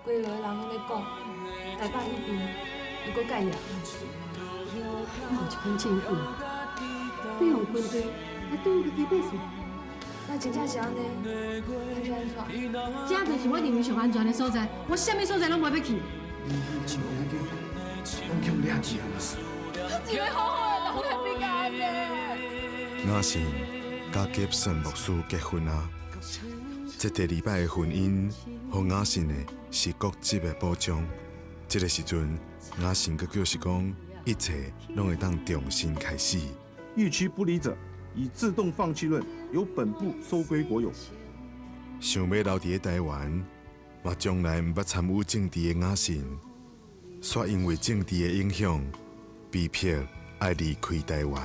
规个人拢咧讲，台北那边又搁改样。我有一款情妇，利用军队来对付家己百姓。那真正是安尼，那就安怎？这就是我认为上安全的所在，我什么所在拢袂要去。像遐个，拢强掠去啊！一个好好的人，还比较安尼。我是甲吉顺牧师结婚啊！这第二摆的婚姻，予雅信的是国籍的保障。这个时阵，雅信阁表示讲，一切拢会当重新开始。逾期不离者，以自动放弃论由本部收归国有。想要留伫台湾，嘛从来毋捌参与政治的雅信，却因为政治的影响，被迫爱离开台湾。